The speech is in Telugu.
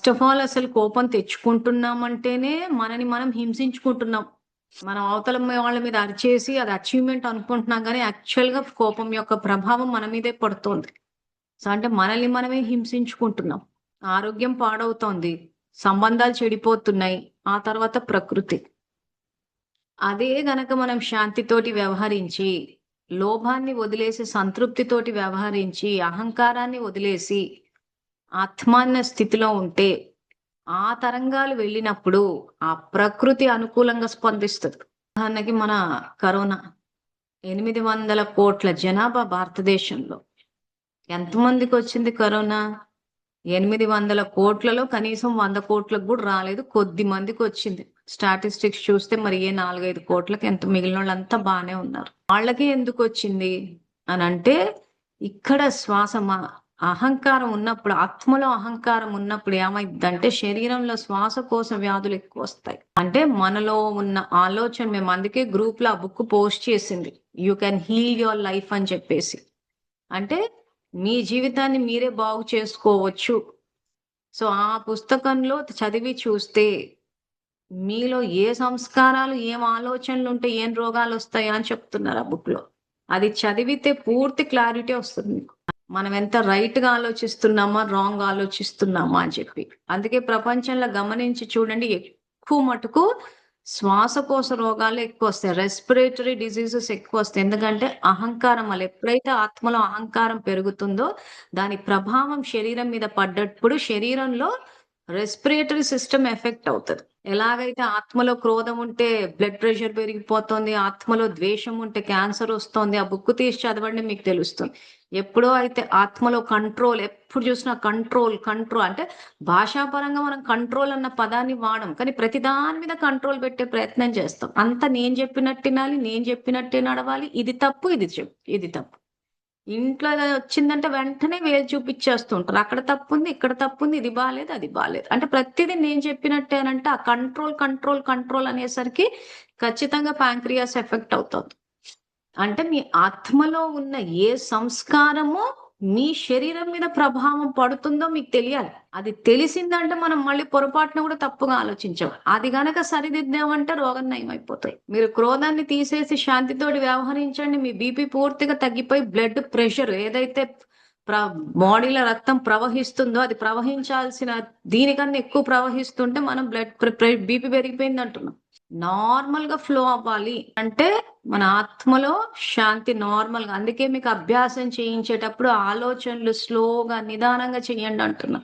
ఫస్ట్ ఆఫ్ ఆల్ అసలు కోపం తెచ్చుకుంటున్నామంటేనే మనని మనం హింసించుకుంటున్నాం. మనం అవతల వాళ్ళ మీద అరిచేసి అది అచీవ్‌మెంట్ అనుకుంటున్నాం గానీ, యాక్చువల్‌గా కోపం యొక్క ప్రభావం మన మీదే పడుతోంది. సో, అంటే మనల్ని మనమే హింసించుకుంటున్నాం. ఆరోగ్యం పాడవుతోంది. సంబంధాలు చెడిపోతున్నాయి. ఆ తర్వాత ప్రకృతి. అదే గనక మనం శాంతితోటి వ్యవహరించి, లోభాన్ని వదిలేసి సంతృప్తితోటి వ్యవహరించి, అహంకారాన్ని వదిలేసి, ఆత్మాన్న స్థితిలో ఉంటే ఆ తరంగాలు వెళ్ళినప్పుడు, ఆ ప్రకృతి అనుకూలంగా స్పందిస్తది. ఉదాహరణకి మన కరోనా 800,00,00,000 జనాభా భారతదేశంలో. ఎంతమందికొచ్చింది కరోనా? 800,00,00,000లో కనీసం 100,00,00,000 గూడా రాలేదు. కొద్ది మందికొచ్చింది. స్టాటిస్టిక్స్ చూస్తే మరి ఏ 4, 5 కోట్లకి ఎంత మిగిలినోళ్ళంతా బానే ఉన్నారు. వాళ్ళకి ఎందుకొచ్చింది అనంటే, ఇక్కడ శ్వాస అహంకారం ఉన్నప్పుడు, ఆత్మలో అహంకారం ఉన్నప్పుడు ఏమైద్దంటే, శరీరంలో శ్వాసకోశ వ్యాధులు ఎక్కువొస్తాయి. అంటే మనలో ఉన్న ఆలోచన మేము అందుకే గ్రూప్‌లో ఆ బుక్ పోస్ట్ చేసింది. You can heal your life అని చెప్పేసి. అంటే మీ జీవితాన్ని మీరే బాగు చేసుకోవచ్చు. సో, ఆ పుస్తకంలో చదివి చూస్తే మీలో ఏ సంస్కారాలు, ఏం ఆలోచనలుంటే ఏం రోగాలొస్తాయా అని చెప్తున్నారు ఆ బుక్‌లో. అది చదివితే పూర్తి క్లారిటీ వస్తుంది మీకు. మనం ఎంత రైట్‌గా ఆలోచిస్తున్నామా, రాంగ్ ఆలోచిస్తున్నామా అని చెప్పి. అందుకే ప్రపంచంలో గమనించి చూడండి ఎక్కువ మటుకు శ్వాసకోశ రోగాలే ఎక్కువొస్తాయి. Respiratory diseases ఎక్కువొస్తాయి. ఎందుకంటే అహంకారం వల్ల. ఎప్పుడైతే ఆత్మలో అహంకారం పెరుగుతుందో దాని ప్రభావం శరీరం మీద పడ్డప్పుడు శరీరంలో రెస్పిరేటరీ సిస్టమ్ ఎఫెక్ట్ అవుతది. ఎలాగైతే ఆత్మలో క్రోధం ఉంటే బ్లడ్ ప్రెషర్ పెరిగిపోతుంది. ఆత్మలో ద్వేషం ఉంటే క్యాన్సర్ వస్తోంది. ఆ బుక్ తీసి చదవండి మీకు తెలుస్తుంది. ఎప్పుడో అయితే ఆత్మలో కంట్రోల్ ఎప్పుడు చూసినా కంట్రోల్ అంటే భాషాపరంగా మనం కంట్రోల్ అన్న పదాన్ని వాడం. కానీ ప్రతి దాని మీద కంట్రోల్ పెట్టే ప్రయత్నం చేస్తాం. అంతా నేను చెప్పినట్టు వినాలి, నేను చెప్పినట్టే నడవాలి. ఇది తప్పు, ఇది తప్పు. ఇంట్లో వచ్చిందంటే వెంటనే వేలు చూపిచ్చేస్తూ ఉంటారు. అక్కడ తప్పుంది, ఇక్కడ తప్పుంది, ఇది బాలేదు, అది బాలేదు. అంటే ప్రతిది నేను చెప్పినట్టేనంటే ఆ కంట్రోల్ అనేసరికి ఖచ్చితంగా పాంక్రియాస్ ఎఫెక్ట్ అవుతది. అంటే మీ ఆత్మలో ఉన్న ఏ సంస్కారము మీ శరీరం మీద ప్రభావం పడుతుందో మీకు తెలియాలి. అది తెలిసిందంటే మనం మళ్ళీ పొరపాటున కూడా తప్పుగా ఆలోచించం. అది గనక సరిదిద్దామంటే రోగం నయమైపోతాయి. మీరు క్రోధాన్ని తీసేసి శాంతితోటి వ్యవహరించండి. మీ బీపీ పూర్తిగా తగ్గిపోయి బ్లడ్ ప్రెషర్ ఏదైతే ప్ర బాడీలో రక్తం ప్రవహిస్తుందో అది ప్రవహించాల్సిన దీనికన్నా ఎక్కువ ప్రవహిస్తుంటే మనం బీపీ పెరిగిపోయిందంటున్నాం. నార్మల్‌గా ఫ్లో అవ్వాలి. అంటే మన ఆత్మలో శాంతి నార్మల్‌గా అందుకే మీకు అభ్యాసం చేయించేటప్పుడు ఆలోచనలు స్లోగా, నిదానంగా చేయండి అంటున్నా.